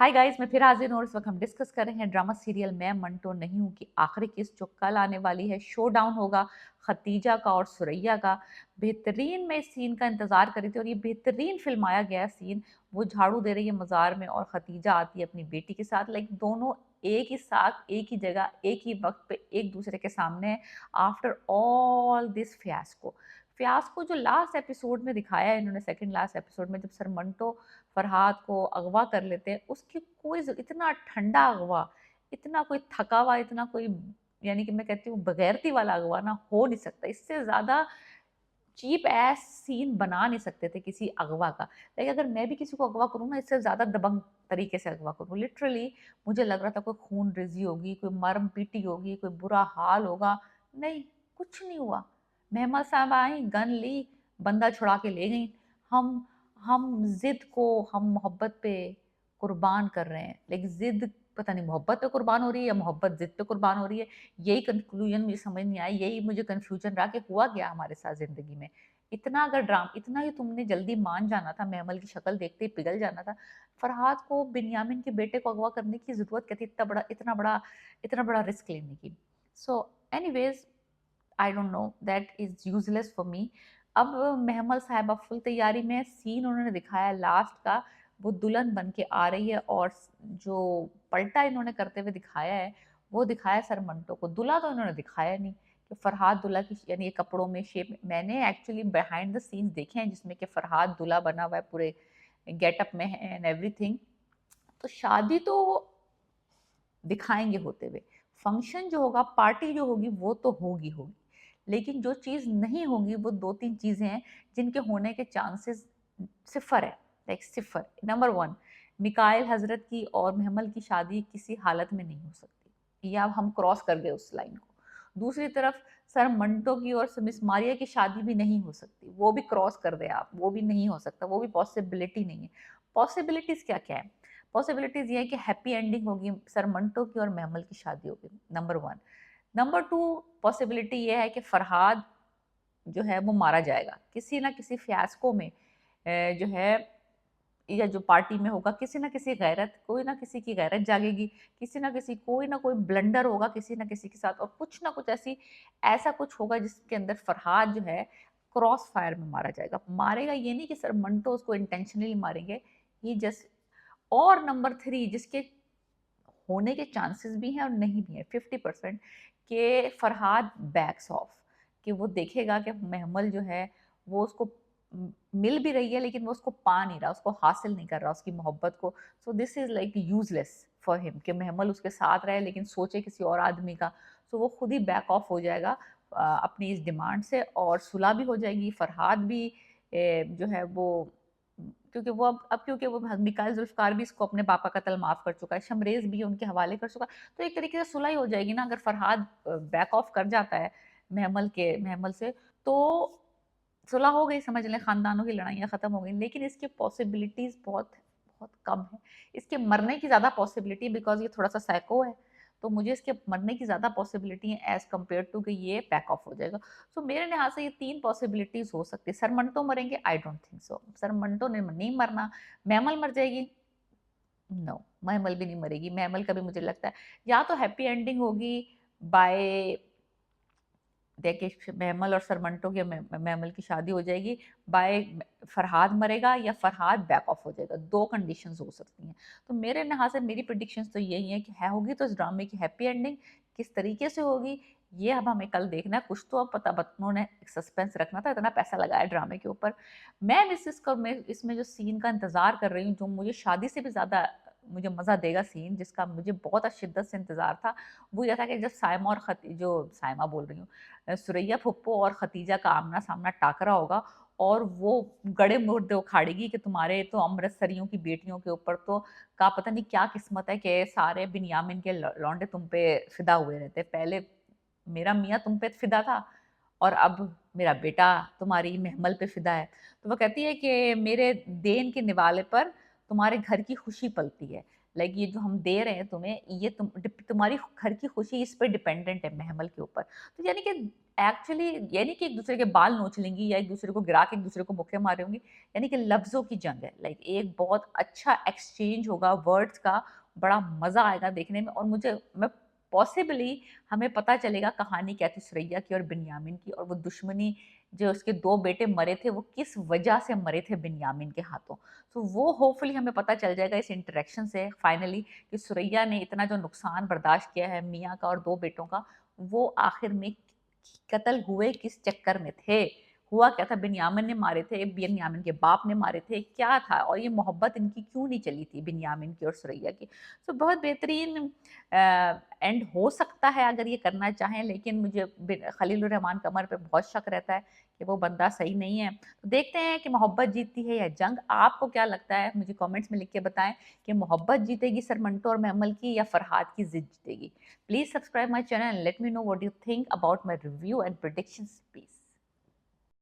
Hi guys, मैं फिर हाजिर हूँ और इस वक्त हम डिस्कस कर रहे हैं ड्रामा सीरियल मैं मंटो नहीं हूँ की आखिरी किस्त जो कल आने वाली है। शो डाउन होगा खतीजा का और सुरैया का। बेहतरीन मैं इस सीन का इंतजार कर रही थी और ये बेहतरीन फिल्माया गया सीन। वो झाड़ू दे रही है मज़ार में और खतीजा आती है अपनी बेटी के साथ। लाइक दोनों एक ही साथ, एक ही जगह, एक ही वक्त पे एक दूसरे के सामने। आफ्टर ऑल दिस फियास्को जो लास्ट एपिसोड में दिखाया है इन्होंने, सेकंड लास्ट एपिसोड में, जब सर मंटो फरहाद को अगवा कर लेते हैं, उसकी कोई इतना ठंडा अगवा, इतना कोई थका हुआ, इतना कोई, यानी कि मैं कहती हूँ बगैरती वाला अगवा ना हो नहीं सकता। इससे ज़्यादा चीप एस सीन बना नहीं सकते थे किसी अगवा का। लेकिन अगर मैं भी किसी को अगवा करूँ ना, इससे ज़्यादा दबंग तरीके से अगवा करूँ। लिटरली मुझे लग रहा था कोई खून रेजी होगी, कोई मरम पीटी होगी, कोई बुरा हाल होगा। नहीं, कुछ नहीं हुआ। मेहमान साहब आई, गन ली, बंदा छुड़ा के ले गई। हम हम जिद को हम मोहब्बत पे कुर्बान कर रहे हैं, लेकिन जिद पता नहीं मोहब्बत पे कुर्बान हो रही है या मोहब्बत जिद पे कुर्बान हो रही है। यही कंक्लूजन मुझे समझ नहीं आई, यही मुझे कंफ्यूजन रहा कि हुआ क्या हमारे साथ जिंदगी में। इतना अगर ड्रामा, इतना ही तुमने जल्दी मान जाना था, महमल की शक्ल देखते ही पिघल जाना था। फरहाद को बिन्यामिन के बेटे को अगवा करने की जरूरत क्या थी, इतना बड़ा रिस्क लेने की। So anyways, I don't know, that is useless for me. अब महमल साहिबा फुल तैयारी में। सीन उन्होंने दिखाया लास्ट का, वो दुल्हन बन के आ रही है और जो पलटा इन्होंने करते हुए दिखाया है, वो दिखाया सर मंटो को। दूल्हा तो इन्होंने दिखाया नहीं कि फरहाद दूल्हा की, यानी ये कपड़ों में, शेप में। मैंने एक्चुअली बिहाइंड द सीन्स देखे हैं जिसमें कि फरहाद दूल्हा बना हुआ है, पूरे गेटअप में है एंड एवरीथिंग। तो शादी तो दिखाएंगे होते हुए, फंक्शन जो होगा, पार्टी जो होगी, वो तो होगी। लेकिन जो चीज़ नहीं होगी वो दो तीन चीज़ें हैं जिनके होने के चांसेस सिफर है। लाइक सिफर। नंबर वन, मिकाइल हजरत की और महमल की शादी किसी हालत में नहीं हो सकती, या हम क्रॉस कर गए उस लाइन को। दूसरी तरफ सर मंटो की और मिस मारिया की शादी भी नहीं हो सकती, वो भी क्रॉस कर दे आप, वो भी नहीं हो सकता, वो भी पॉसिबिलिटी नहीं है। पॉसिबिलिटीज क्या क्या है? पॉसिबिलिटीज ये है कि हैप्पी एंडिंग होगी, सर मंटो की और महमल की शादी होगी, number one. Number two possibility ये है कि फरहाद जो है वो मारा जाएगा किसी ना किसी फियास्को में, जो है, या जो पार्टी में होगा, किसी ना किसी गैरत, कोई ना किसी की गैरत जागेगी, किसी ना किसी, कोई ना कोई ब्लंडर होगा किसी ना किसी के साथ, और कुछ ना कुछ ऐसा कुछ होगा जिसके अंदर फरहाद जो है क्रॉस फायर में मारा जाएगा। मारेगा ये नहीं कि सर मंटो उसको इंटेंशनली मारेंगे, ये जस्ट। और नंबर थ्री, जिसके होने के चांसेस भी हैं और नहीं भी हैं, 50%, कि फरहाद बैक्स ऑफ, कि वो देखेगा कि महमल जो है वो उसको मिल भी रही है लेकिन वो उसको पा नहीं रहा, उसको हासिल नहीं कर रहा उसकी मोहब्बत को। So this is like useless for him कि महमल उसके साथ रहे लेकिन सोचे किसी और आदमी का। सो वो खुद ही बैक ऑफ हो जाएगा अपनी इस डिमांड से, और सुलह भी हो जाएगी। फरहाद भी जो है वो, क्योंकि वो अब क्योंकि वो मिकाइल जुल्फकार भी इसको अपने पापा का कत्ल माफ कर चुका है, शमरेज भी उनके हवाले कर चुका, तो एक तरीके से सुलह ही हो जाएगी ना। अगर फरहाद बैक ऑफ कर जाता है महमल से, तो सुलह हो गई, समझ लें खानदानों की लड़ाइयाँ खत्म हो गई। लेकिन इसके पॉसिबिलिटीज बहुत बहुत कम है। इसके मरने की ज़्यादा पॉसिबिलिटी, बिकॉज ये थोड़ा सा साइको है, तो मुझे इसके मरने की ज़्यादा पॉसिबिलिटी है एज कम्पेयर टू कि ये बैक ऑफ हो जाएगा। सो मेरे लिहाज से ये तीन पॉसिबिलिटीज हो सकती है। सर मंटो मरेंगे, I don't think so, sir Manto ने नहीं मरना। महमल मर जाएगी, नो, महमल भी नहीं मरेगी। महमल का भी मुझे लगता है या तो हैप्पी एंडिंग होगी बाय, देखिए महमल और सरमंटो की, महमल की शादी हो जाएगी बाय फरहाद मरेगा या फरहाद बैक ऑफ हो जाएगा। दो कंडीशंस हो सकती हैं। तो मेरे लिहाज से मेरी प्रिडिक्शंस तो यही है कि है होगी तो इस ड्रामे की हैप्पी एंडिंग। किस तरीके से होगी ये अब हमें कल देखना है। कुछ तो अब पता, उन्होंने सस्पेंस रखना था, इतना पैसा लगाया ड्रामे के ऊपर। मैं इसमें जो सीन का इंतजार कर रही हूँ, जो मुझे शादी से भी ज़्यादा मुझे मज़ा देगा सीन, जिसका मुझे बहुत शिद्दत से इंतजार था, वो यह था कि जब सायमा और जो सायमा बोल रही हूँ, सुरैया फुप्पो और खतीजा का आमना सामना टाकरा होगा, और वो गड़े मुर्दे उखाड़ेगी कि तुम्हारे तो अमृतसरियों की बेटियों के ऊपर तो का पता नहीं क्या किस्मत है कि सारे बिन्यामिन के लौंडे तुम पे फिदा हुए रहते। पहले मेरा मियाँ तुम पे फिदा था और अब मेरा बेटा तुम्हारी महमल पे फिदा है। तो वो कहती है कि मेरे देन के निवाले पर तुम्हारे घर की खुशी पलती है। लाइक ये जो हम दे रहे हैं तुम्हें, ये तुम्हारी घर की खुशी इस पे डिपेंडेंट है, महमल के ऊपर। तो यानी कि एक्चुअली ये नहीं कि एक दूसरे के बाल नोच लेंगी या एक दूसरे को गिरा के एक दूसरे को मुक्के मारे होंगी, यानी कि लफ्ज़ों की जंग है। लाइक एक बहुत अच्छा एक्सचेंज होगा वर्ड्स का, बड़ा मज़ा आएगा देखने में। और मैं पॉसिबली हमें पता चलेगा कहानी क्या थी सुरैया की और बिन्यामिन की, और वो दुश्मनी जो उसके 2 बेटे मरे थे वो किस वजह से मरे थे बिन्यामिन के हाथों। तो वो होपफुली हमें पता चल जाएगा इस इंटरेक्शन से फाइनली कि सुरैया ने इतना जो नुकसान बर्दाश्त किया है मियाँ का और 2 बेटों का, वो आखिर में कत्ल हुए किस चक्कर में थे? हुआ क्या था? बिन्यामिन ने मारे थे, बिन्यामिन के बाप ने मारे थे, क्या था? और ये मोहब्बत इनकी क्यों नहीं चली थी बिन्यामिन की और सुरैया की? तो बहुत बेहतरीन एंड हो सकता है अगर ये करना चाहें, लेकिन मुझे खलीलुर रहमान कमर पे बहुत शक रहता है कि वो बंदा सही नहीं है। तो देखते हैं कि मोहब्बत जीतती है या जंग। आपको क्या लगता है? मुझे कमेंट्स में लिख के बताएं कि मोहब्बत जीतेगी सर मंटो और महमल की या फरहाद की जिद जीतेगी। Please subscribe my channel and let me know what you think about my review and predictions. Peace.